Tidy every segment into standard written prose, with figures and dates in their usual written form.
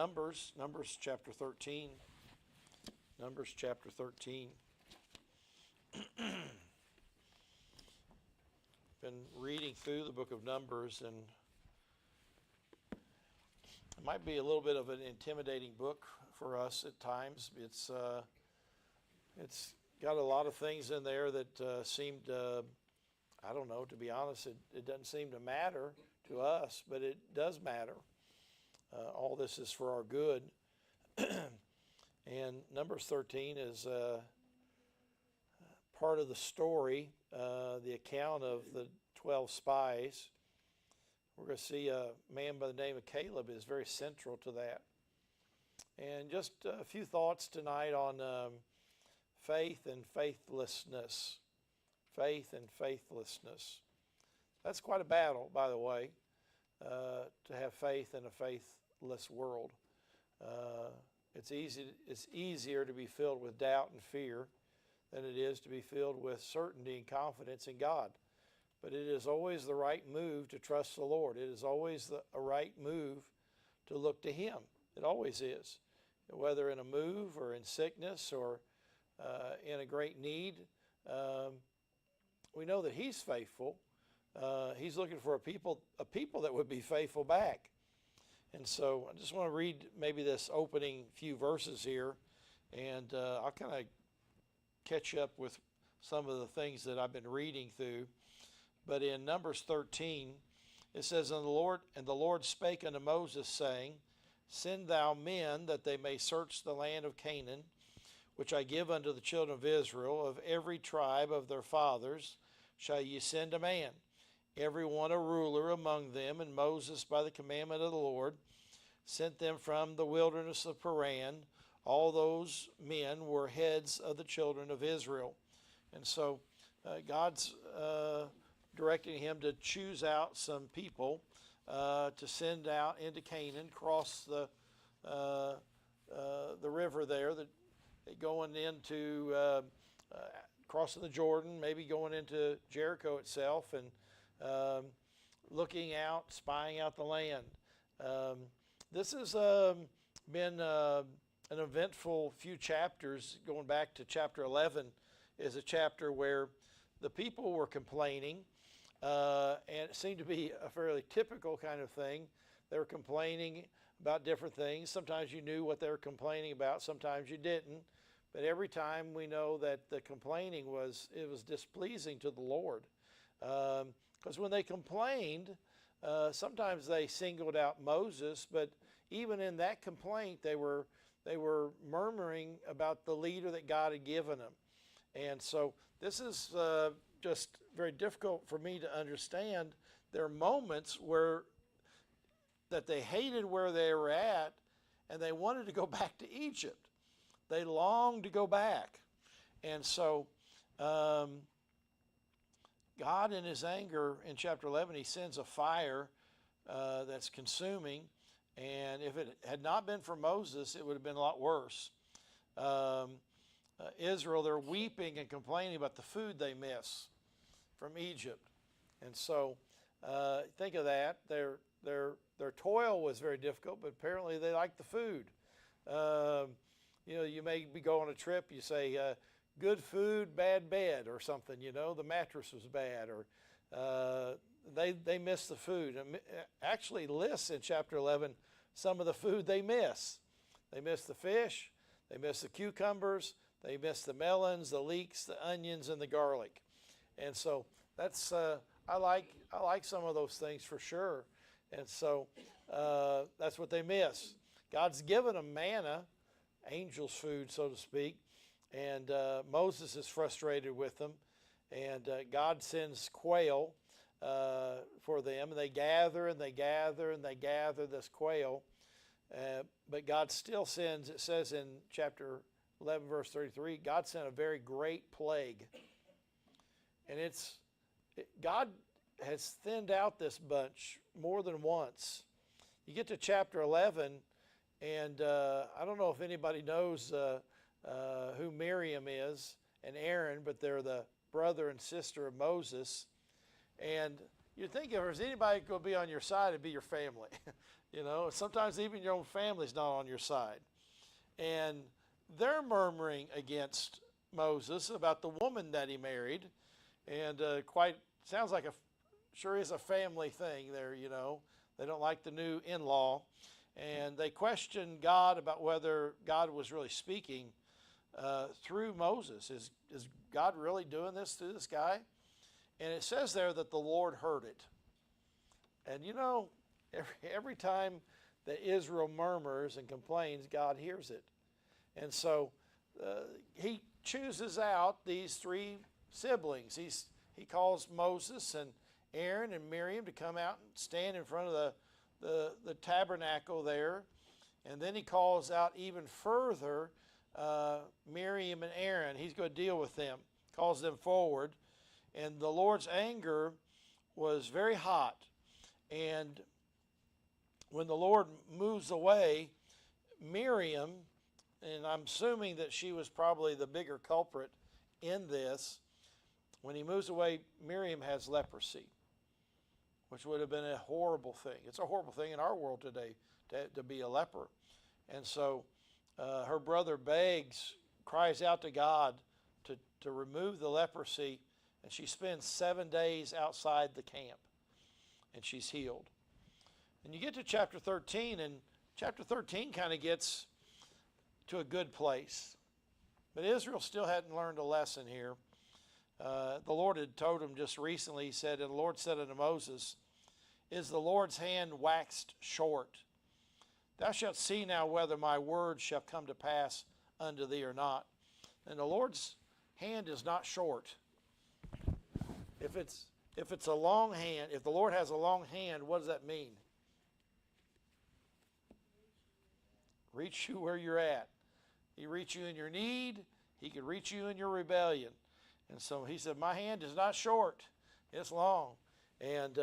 Numbers chapter 13. Numbers chapter 13. Been reading through the book of Numbers, and it might be a little bit of an intimidating book for us at times. It's got a lot of things in there that seemed, I don't know, to be honest, it doesn't seem to matter to us, but it does matter. All this is for our good. And Numbers 13 is part of the story, the account of the 12 spies. We're going to see a man by the name of Caleb is very central to that. And just a few thoughts tonight on faith and faithlessness. Faith and faithlessness. That's quite a battle, by the way, to have faith in a faithless world. It's easier to be filled with doubt and fear than it is to be filled with certainty and confidence in God. But it is always the right move to trust the Lord. It is always a right move to look to Him. It always is. Whether in a move or in sickness or in a great need, we know that He's faithful. He's looking for a people that would be faithful back. And so I just want to read maybe this opening few verses here, and I'll kind of catch up with some of the things that I've been reading through. But in Numbers 13, it says, And the Lord spake unto Moses, saying, Send thou men, that they may search the land of Canaan, which I give unto the children of Israel. Of every tribe of their fathers shall ye send a man, every one a ruler among them. And Moses, by the commandment of the Lord, sent them from the wilderness of Paran. All those men were heads of the children of Israel. And so God's directing him to choose out some people to send out into Canaan, cross the river there, going into crossing the Jordan, maybe going into Jericho itself, and looking out, spying out the land. This has been an eventful few chapters. Going back to chapter 11 is a chapter where the people were complaining, and it seemed to be a fairly typical kind of thing. They were complaining about different things. Sometimes you knew what they were complaining about, sometimes you didn't. But every time we know that the complaining was displeasing to the Lord. Because when they complained, sometimes they singled out Moses, but even in that complaint, they were murmuring about the leader that God had given them. And so this is just very difficult for me to understand. There are moments that they hated where they were at, and they wanted to go back to Egypt. They longed to go back. And so God, in His anger, in chapter 11, He sends a fire that's consuming. And if it had not been for Moses, it would have been a lot worse. Israel, they're weeping and complaining about the food they miss from Egypt. And so think of that. Their toil was very difficult, but apparently they liked the food. You may be going on a trip, you say, good food, bad bed, or something, the mattress was bad, or they miss the food. And actually lists in chapter 11 some of the food they miss. They miss the fish, they miss the cucumbers, they miss the melons, the leeks, the onions, and the garlic. And so that's I like some of those things for sure. And so that's what they miss. God's given them manna, angel's food, so to speak, and Moses is frustrated with them, and God sends quail for them, and they gather and they gather and they gather this quail, but God still sends, it says in chapter 11 verse 33, God sent a very great plague. And God has thinned out this bunch more than once. You get to chapter 11, and I don't know if anybody knows who Miriam is and Aaron, but they're the brother and sister of Moses. And you'd think if there's anybody going to be on your side, it'd be your family. You know, sometimes even your own family's not on your side. And they're murmuring against Moses about the woman that he married. And quite sounds like sure is a family thing there, you know. They don't like the new in-law. And they question God about whether God was really speaking through Moses. Is God really doing this through this guy? And it says there that the Lord heard it. And you know, every time that Israel murmurs and complains, God hears it. And so he chooses out these three siblings. He calls Moses and Aaron and Miriam to come out and stand in front of the tabernacle there. And then he calls out even further Miriam and Aaron. He's going to deal with them, calls them forward. And the Lord's anger was very hot. And when the Lord moves away, Miriam, and I'm assuming that she was probably the bigger culprit in this, when he moves away, Miriam has leprosy, which would have been a horrible thing. It's a horrible thing in our world today to be a leper. And so her brother cries out to God to remove the leprosy, and she spends 7 days outside the camp, and she's healed. And you get to chapter 13, and chapter 13 kind of gets to a good place. But Israel still hadn't learned a lesson here. The Lord had told him just recently, he said, and the Lord said unto Moses, is the Lord's hand waxed short? Thou shalt see now whether my word shall come to pass unto thee or not. And the Lord's hand is not short. If it's a long hand, if the Lord has a long hand, what does that mean? Reach you where you're at. He reached you in your need. He could reach you in your rebellion. And so he said, my hand is not short. It's long. And,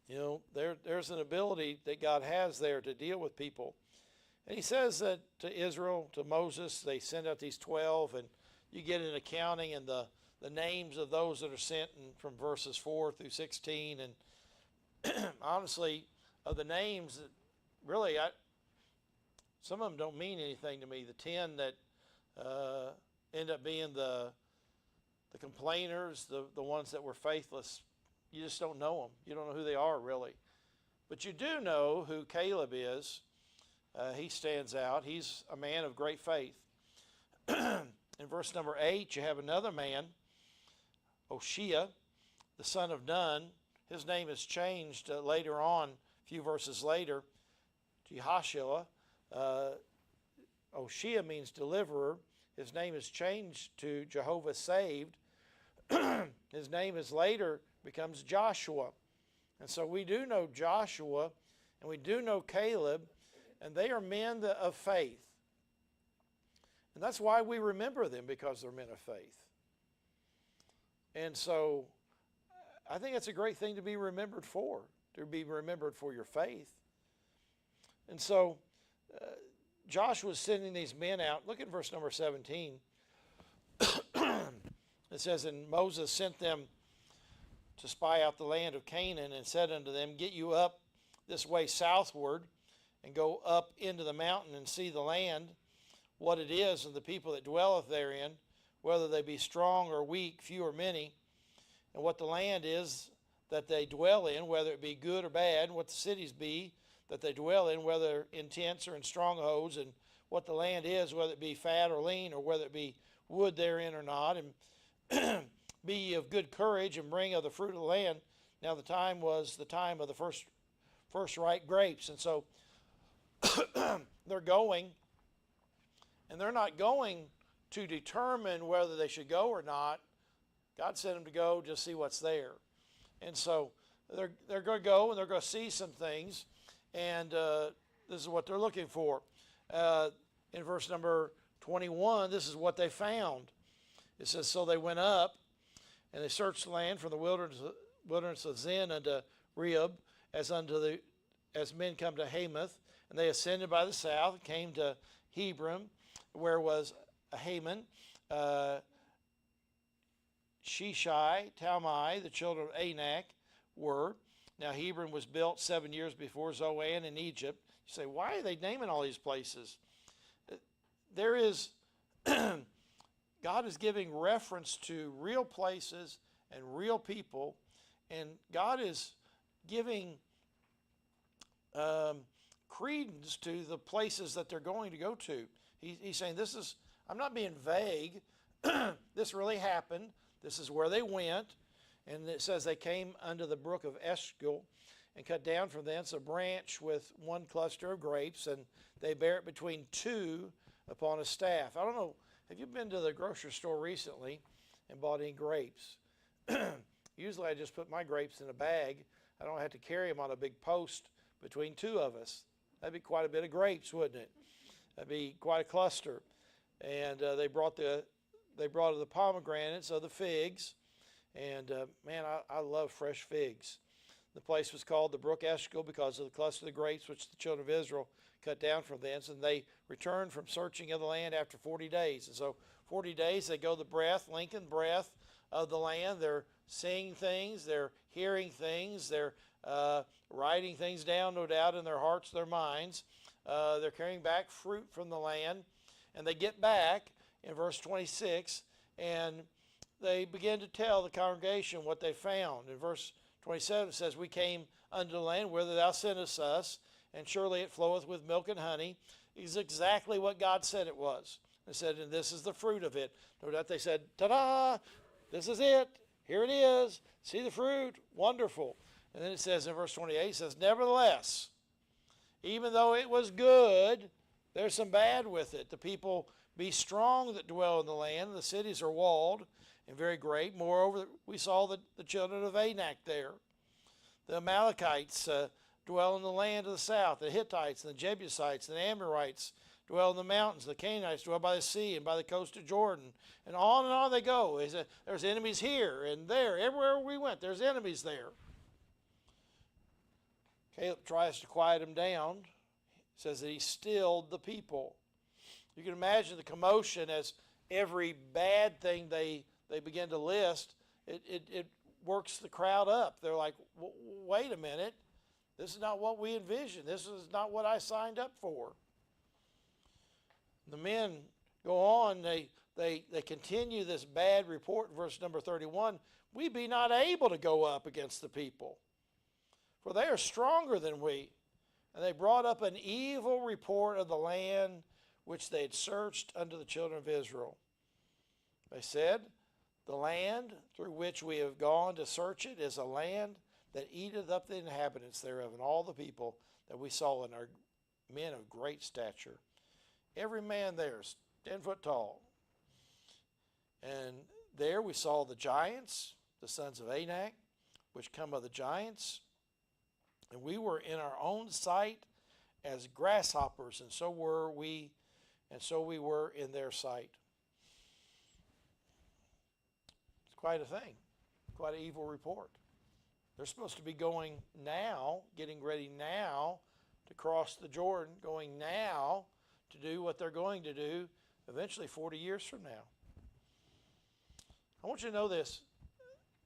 you know, there's an ability that God has there to deal with people. And he says that to Israel, to Moses, they send out these 12, and you get an accounting and the names of those that are sent from verses 4 through 16. And honestly, of the names, really, some of them don't mean anything to me. The 10 that end up being the complainers, the ones that were faithless, you just don't know them. You don't know who they are, really. But you do know who Caleb is. He stands out. He's a man of great faith. In verse number 8, you have another man, Oshea, the son of Nun. His name is changed later on, a few verses later, Jehoshua. Oshea means deliverer. His name is changed to Jehovah saved. His name is later becomes Joshua. And so we do know Joshua and we do know Caleb, and they are men of faith. And that's why we remember them, because they're men of faith. And so I think it's a great thing to be remembered for your faith. And so Joshua's sending these men out. Look at verse number 17. It says, and Moses sent them to spy out the land of Canaan, and said unto them, get you up this way southward, and go up into the mountain, and see the land, what it is, and the people that dwelleth therein, whether they be strong or weak, few or many, and what the land is that they dwell in, whether it be good or bad, and what the cities be that they dwell in, whether in tents or in strongholds, and what the land is, whether it be fat or lean, or whether it be wood therein or not, and be ye of good courage, and bring of the fruit of the land. Now the time was the time of the first ripe grapes. And so they're going, and they're not going to determine whether they should go or not. God sent them to go just see what's there. And so they're going to go, and they're going to see some things, and this is what they're looking for. In verse number 21, this is what they found. It says, so they went up, and they searched the land from the wilderness of Zin unto Rehob, as men come to Hamath. And they ascended by the south, came to Hebron, where was Haman, Sheshai, Talmai, the children of Anak were. Now, Hebron was built 7 years before Zoan in Egypt. You say, why are they naming all these places? There is, God is giving reference to real places and real people, and God is giving credence to the places that they're going to go to. He's saying, this is, I'm not being vague. This really happened. This is where they went. And it says they came unto the brook of Eshcol and cut down from thence a branch with one cluster of grapes, and they bear it between two upon a staff. I don't know, have you been to the grocery store recently and bought any grapes? Usually I just put my grapes in a bag. I don't have to carry them on a big post between two of us. That'd be quite a bit of grapes, wouldn't it? That'd be quite a cluster. And they brought the pomegranates of the figs. And man, I love fresh figs. The place was called the brook Eshcol because of the cluster of the grapes which the children of Israel cut down from thence. And they returned from searching of the land after 40 days. And so 40 days they go the length and breadth of the land. They're seeing things, they're hearing things, they're writing things down, no doubt, in their hearts, their minds. They're carrying back fruit from the land. And they get back in verse 26, and they begin to tell the congregation what they found. In verse 27 it says, we came unto the land whither thou sentest us, and surely it floweth with milk and honey. It's exactly what God said it was. They said, and this is the fruit of it. No doubt they said, ta-da, this is it. Here it is. See the fruit. Wonderful. And then it says in verse 28, it says, nevertheless, even though it was good, there's some bad with it. The people be strong that dwell in the land. The cities are walled and very great. Moreover, we saw the children of Anak there. The Amalekites dwell in the land of the south. The Hittites and the Jebusites and the Amorites dwell in the mountains. The Canaanites dwell by the sea and by the coast of Jordan. And on they go. There's enemies here and there. Everywhere we went, there's enemies there. Caleb tries to quiet them down. He says that he stilled the people. You can imagine the commotion as every bad thing they begin to list, it works the crowd up. They're like, wait a minute, this is not what we envisioned. This is not what I signed up for. The men go on, they continue this bad report in verse number 31. We be not able to go up against the people, for they are stronger than we. And they brought up an evil report of the land which they had searched unto the children of Israel. They said, the land through which we have gone to search it is a land that eateth up the inhabitants thereof, and all the people that we saw in are men of great stature. Every man there is 10 foot tall. And there we saw the giants, the sons of Anak, which come of the giants. And we were in our own sight as grasshoppers, and so were we, and so we were in their sight. It's quite a thing, quite an evil report. They're supposed to be going now, getting ready now to cross the Jordan, going now to do what they're going to do eventually 40 years from now. I want you to know this,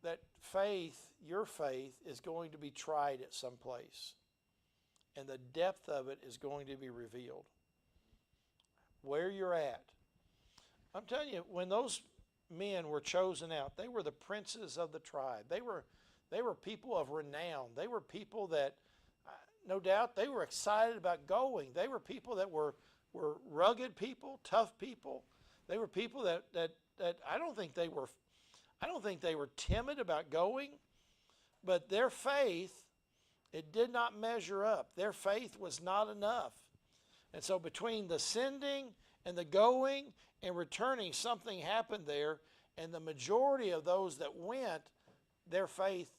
that faith, your faith, is going to be tried at some place. And the depth of it is going to be revealed. Where you're at. I'm telling you, when those men were chosen out, they were the princes of the tribe. They were people of renown. They were people that, no doubt, they were excited about going. They were people that were rugged people, tough people. They were people that I don't think they were timid about going, but their faith, it did not measure up. Their faith was not enough. And so between the sending and the going and returning, something happened there, and the majority of those that went, their faith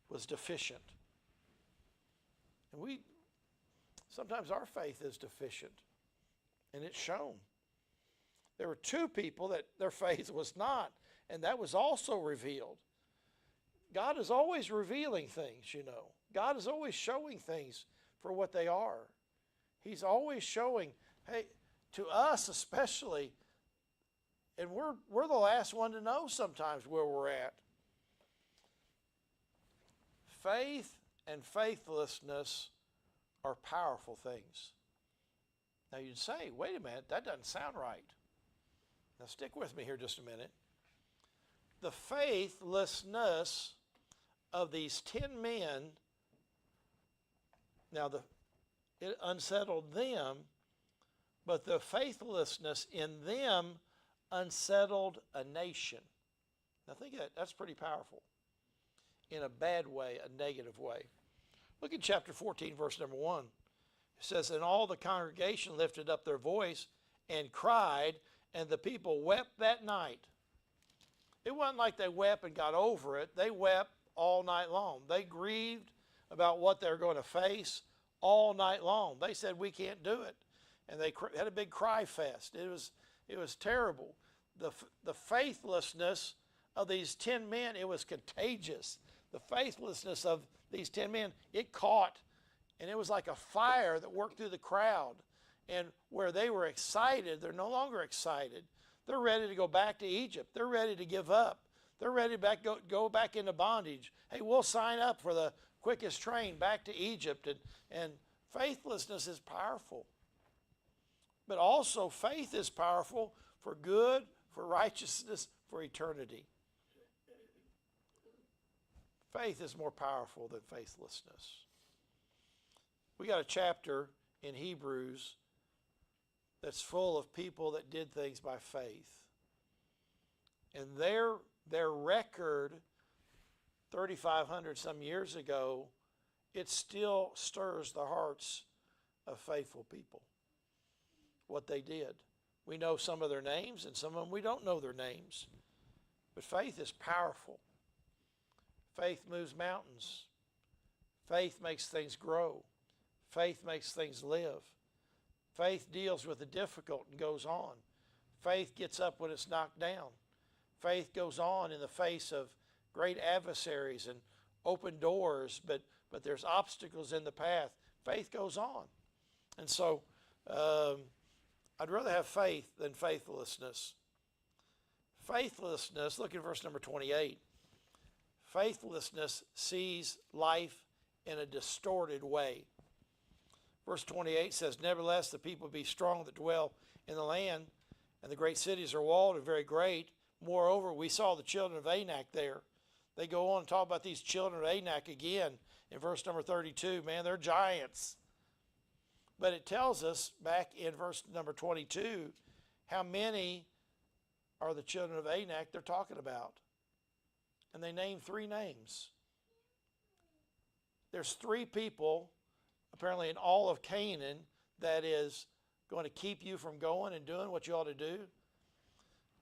was deficient. And sometimes our faith is deficient, and it's shown. There were two people that their faith was not, and that was also revealed. God is always revealing things, you know. God is always showing things for what they are. He's always showing, hey, to us especially, and we're the last one to know sometimes where we're at. faith and faithlessness are powerful things. Now you'd say, wait a minute, that doesn't sound right. Now stick with me here just a minute. The faithlessness of these 10 men, now it unsettled them, but the faithlessness in them unsettled a nation. Now think of that, that's pretty powerful. In a bad way, a negative way. Look at chapter 14, verse number 1. It says, and all the congregation lifted up their voice and cried, and the people wept that night. It wasn't like they wept and got over it. They wept all night long. They grieved about what they're going to face all night long. They said, we can't do it. And they had a big cry fest. It was terrible. The faithlessness of these 10 men, it was contagious. The faithlessness of these 10 men, it caught, and it was like a fire that worked through the crowd. And where they were excited, they're no longer excited. They're ready to go back to Egypt. They're ready to give up. They're ready to go back into bondage. Hey, we'll sign up for the quickest train back to Egypt. And faithlessness is powerful. But also faith is powerful for good, for righteousness, for eternity. Faith is more powerful than faithlessness. We got a chapter in Hebrews that's full of people that did things by faith. And their record 3,500 some years ago, it still stirs the hearts of faithful people. What they did. We know some of their names, and some of them we don't know their names. But faith is powerful. Faith moves mountains. Faith makes things grow. Faith makes things live. Faith deals with the difficult and goes on. Faith gets up when it's knocked down. Faith goes on in the face of great adversaries and open doors, but there's obstacles in the path. Faith goes on. And so I'd rather have faith than faithlessness. Faithlessness, look at verse number 28. Faithlessness sees life in a distorted way. Verse 28 says, nevertheless, the people be strong that dwell in the land, and the great cities are walled and very great. Moreover, we saw the children of Anak there. They go on and talk about these children of Anak again in verse number 32. Man, they're giants. But it tells us back in verse number 22 how many are the children of Anak they're talking about. And they name 3 names. There's 3 people, apparently in all of Canaan, that is going to keep you from going and doing what you ought to do.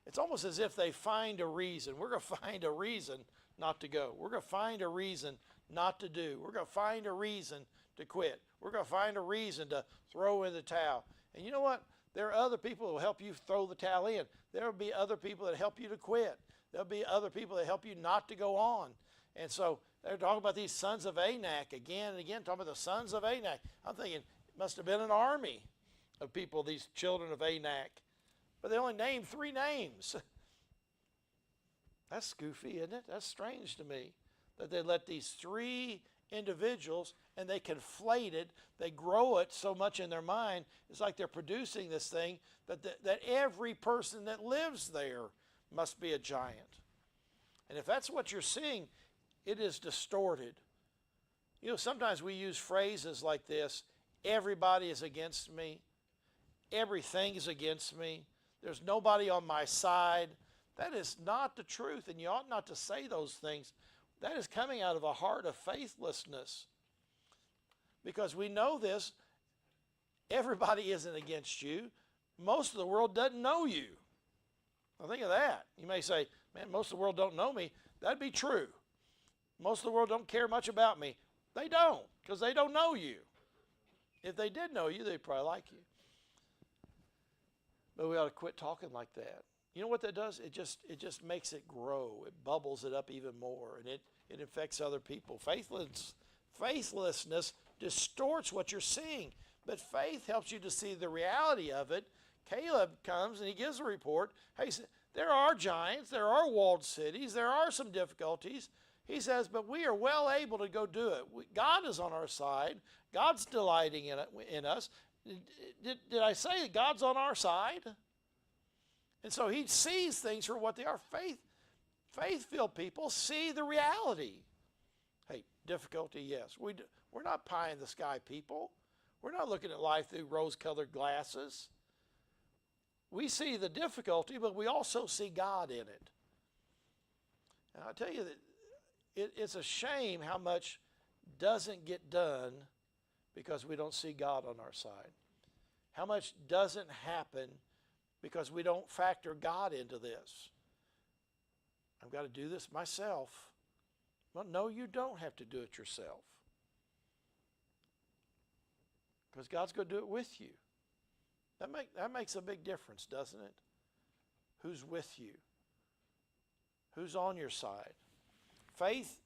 It's almost as if they find a reason. We're going to find a reason not to go. We're going to find a reason not to do. We're going to find a reason to quit. We're going to find a reason to throw in the towel. And you know what? There are other people who will help you throw the towel in. There will be other people that help you to quit. There'll be other people that help you not to go on. And so they're talking about these sons of Anak again and again, talking about the sons of Anak. I'm thinking it must have been an army of people, these children of Anak. But they only named 3 names. That's goofy, isn't it? That's strange to me that they let these 3 individuals and they conflate it. They grow it so much in their mind. It's like they're producing this thing that every person that lives there must be a giant. And if that's what you're seeing, it is distorted. You know, sometimes we use phrases like this: everybody is against me. Everything is against me. There's nobody on my side. That is not the truth, and you ought not to say those things. That is coming out of a heart of faithlessness. Because we know this, everybody isn't against you. Most of the world doesn't know you. Now think of that. You may say, man, most of the world don't know me. That'd be true. Most of the world don't care much about me. They don't, because they don't know you. If they did know you, they'd probably like you. But we ought to quit talking like that. You know what that does? It just makes it grow. It bubbles it up even more, and it affects other people. Faithlessness distorts what you're seeing, but faith helps you to see the reality of it. Caleb comes and he gives a report. Hey, there are giants, there are walled cities, there are some difficulties. He says, but we are well able to go do it. God is on our side. God's delighting in us. Did I say that God's on our side? And so he sees things for what they are. Faith-filled people see the reality. Hey, difficulty, yes. We're not pie-in-the-sky people. We're not looking at life through rose-colored glasses. We see the difficulty, but we also see God in it. And I'll tell you that it's a shame how much doesn't get done because we don't see God on our side. How much doesn't happen because we don't factor God into this. I've got to do this myself. Well, no, you don't have to do it yourself. Because God's going to do it with you. That makes a big difference, doesn't it? Who's with you? Who's on your side? Faith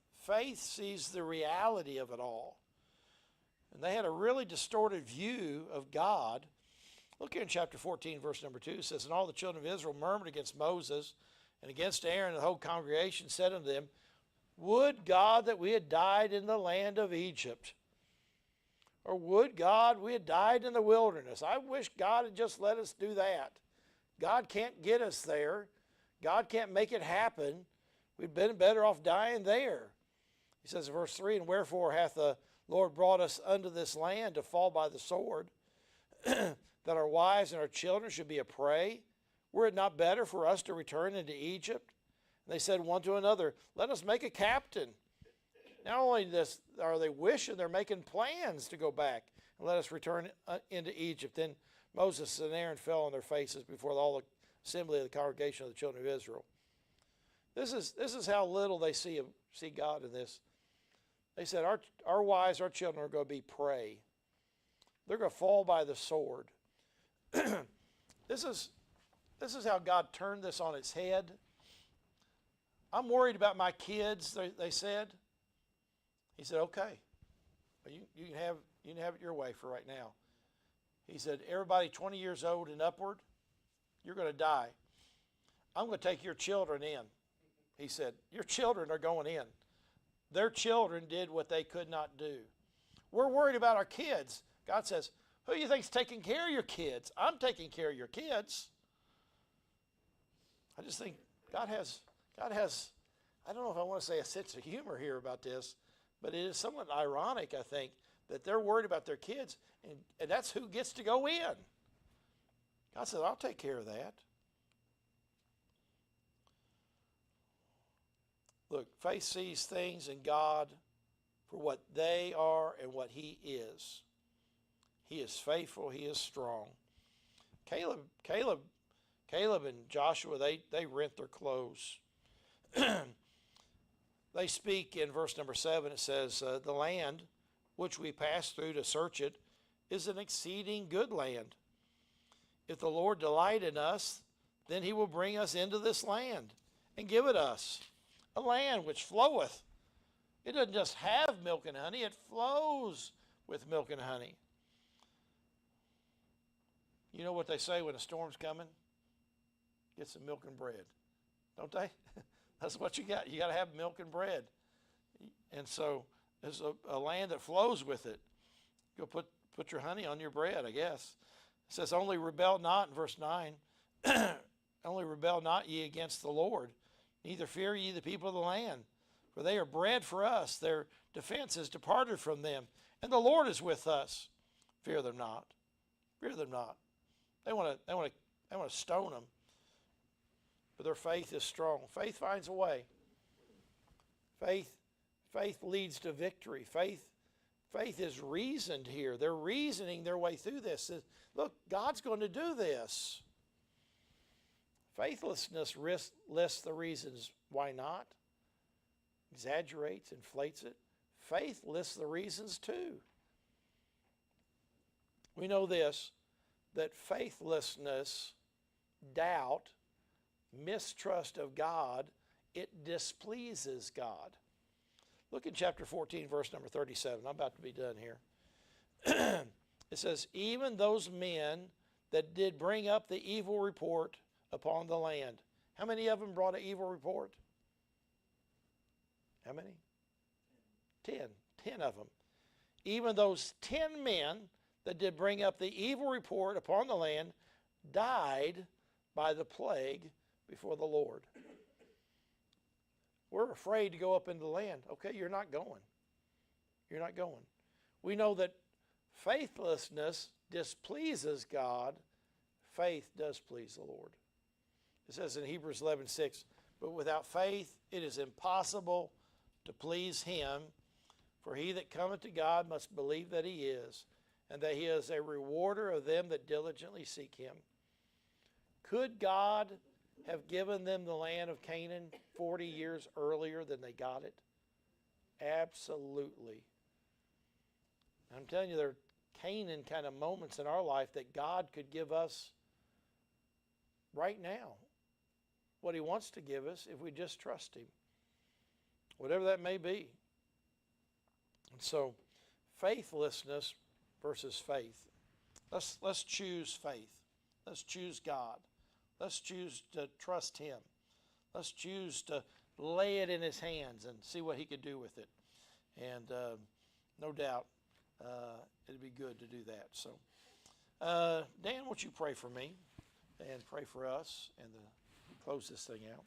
sees the reality of it all. And they had a really distorted view of God. Look here in chapter 14, verse number 2. It says, and all the children of Israel murmured against Moses and against Aaron, and the whole congregation said unto them, would God that we had died in the land of Egypt. Or would God we had died in the wilderness. I wish God had just let us do that. God can't get us there. God can't make it happen. We'd been better off dying there. He says in verse 3, and wherefore hath the Lord brought us unto this land to fall by the sword, that our wives and our children should be a prey? Were it not better for us to return into Egypt? And they said one to another, let us make a captain. Not only this, are they wishing, they're making plans to go back and let us return into Egypt. Then Moses and Aaron fell on their faces before all the assembly of the congregation of the children of Israel. This is how little they see God in this. They said, our wives, our children are going to be prey. They're going to fall by the sword. This is how God turned this on its head. I'm worried about my kids, they said. He said, okay, well, you can have it your way for right now. He said, everybody 20 years old and upward, you're going to die. I'm going to take your children in. He said, your children are going in. Their children did what they could not do. We're worried about our kids. God says, who do you think's taking care of your kids? I'm taking care of your kids. I just think God has, I don't know if I want to say a sense of humor here about this, but it is somewhat ironic, I think, that they're worried about their kids, and that's who gets to go in. God said, I'll take care of that. Look, faith sees things in God for what they are and what he is. He is faithful. He is strong. Caleb and Joshua, they rent their clothes. They speak in verse number 7. It says, the land which we passed through to search it is an exceeding good land. If the Lord delight in us, then he will bring us into this land and give it us. A land which floweth. It doesn't just have milk and honey, it flows with milk and honey. You know what they say when a storm's coming? Get some milk and bread. Don't they? That's what you got. You got to have milk and bread. And so there's a land that flows with it. Go put your honey on your bread, I guess. It says, only rebel not in verse 9. Only rebel not ye against the Lord. Neither fear ye the people of the land, for they are bread for us. Their defense is departed from them, and the Lord is with us. Fear them not. Fear them not. They want to stone them, but their faith is strong. Faith finds a way. Faith leads to victory. Faith is reasoned here. They're reasoning their way through this. Look, God's going to do this. Faithlessness lists the reasons why not, exaggerates, inflates it. Faith lists the reasons too. We know this, that faithlessness, doubt, mistrust of God, it displeases God. Look in chapter 14, verse number 37. I'm about to be done here. It says, even those men that did bring up the evil report upon the land. How many of them brought an evil report? How many? 10. 10 of them. Even those 10 men that did bring up the evil report upon the land died by the plague before the Lord. We're afraid to go up into the land. Okay, you're not going. You're not going. We know that faithlessness displeases God. Faith does please the Lord. It says in Hebrews 11:6, but without faith it is impossible to please him. For he that cometh to God must believe that he is, and that he is a rewarder of them that diligently seek him. Could God have given them the land of Canaan 40 years earlier than they got it? Absolutely. I'm telling you, there are Canaan kind of moments in our life that God could give us right now. What he wants to give us if we just trust him. Whatever that may be. And so, faithlessness versus faith. Let's choose faith. Let's choose God. Let's choose to trust him. Let's choose to lay it in his hands and see what he could do with it. And no doubt it'd be good to do that. So, Dan, won't you pray for me and pray for us and close this thing out?